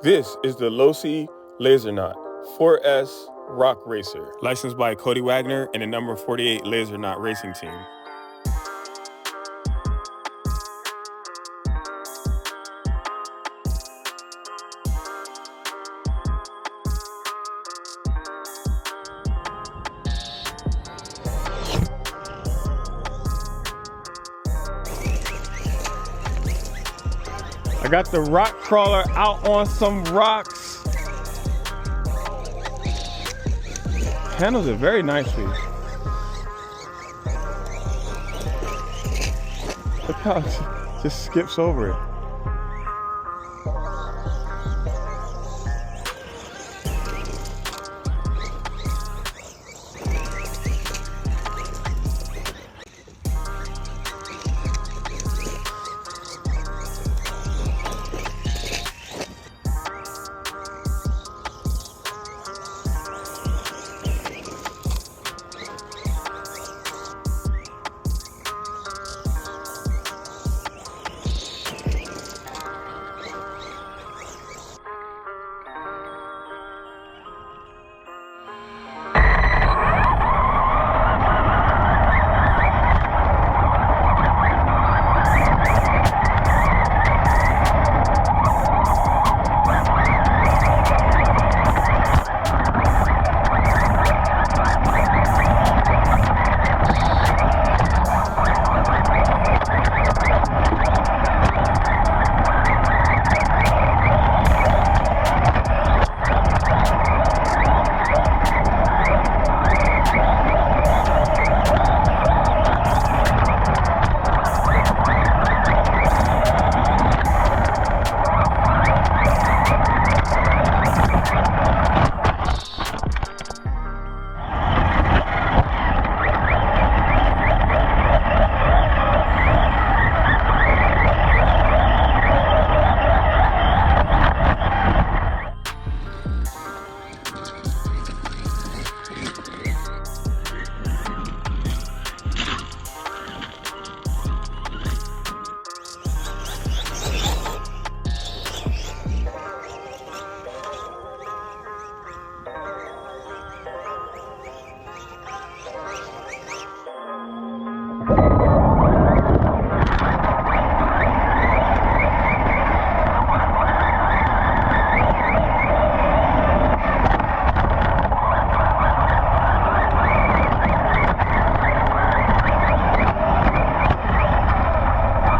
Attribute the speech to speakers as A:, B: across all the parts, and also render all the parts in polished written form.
A: This is the Losi Lasernut 4S Rock Racer, licensed by Cody Wagner and the number 48 Lasernut Racing Team. I got the rock crawler out on some rocks. Handles it very nicely. Look how it just skips over it.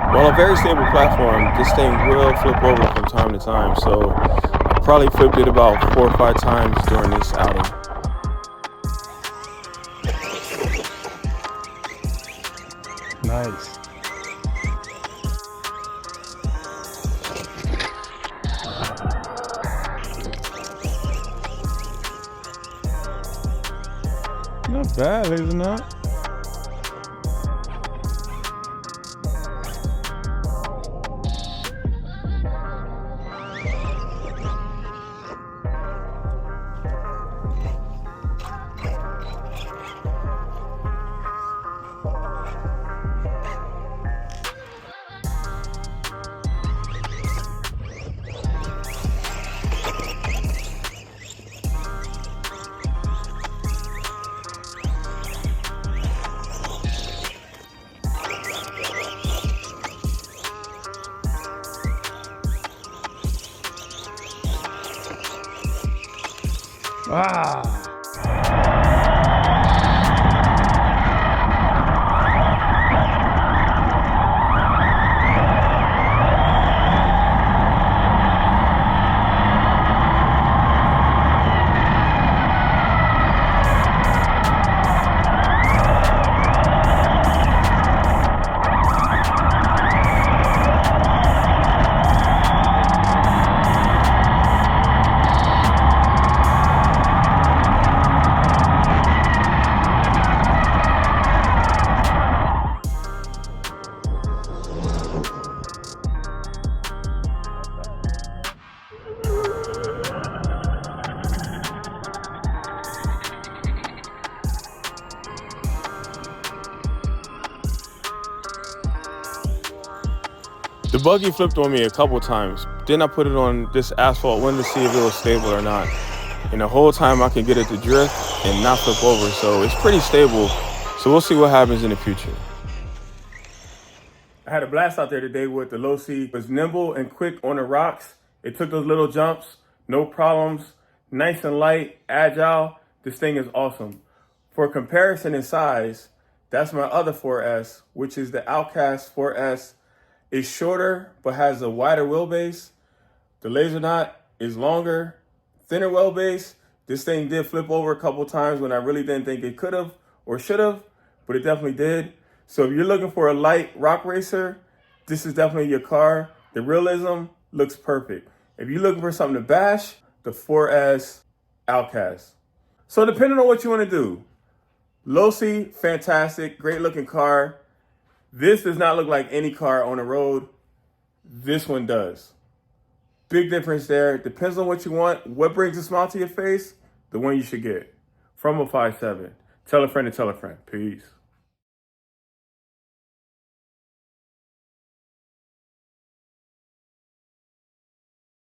A: On a very stable platform, this thing will flip over from time to time, so I probably flipped it about 4 or 5 times during this outing. Nice. Not bad, Lasernut. Ah. The Buggy flipped on me a couple times. Then I put it on this asphalt window to see if it was stable or not. And the whole time I can get it to drift and not flip over. So it's pretty stable. So we'll see what happens in the future. I had a blast out there today with the Losi. It was nimble and quick on the rocks. It took those little jumps, no problems. Nice and light, agile. This thing is awesome. For comparison in size, that's my other 4S, which is the Outcast 4S. It's shorter, but has a wider wheelbase. The Lasernut is longer, thinner wheelbase. This thing did flip over a couple times when I really didn't think it could have or should have, but it definitely did. So if you're looking for a light rock racer, this is definitely your car. The realism looks perfect. If you're looking for something to bash, the 4S Outcast. So depending on what you want to do, Losi, fantastic, great looking car. This does not look like any car on the road. This one does. Big difference there. Depends on what you want. What brings a smile to your face? The one you should get. From a 5.7. Tell a friend to tell a friend. Peace.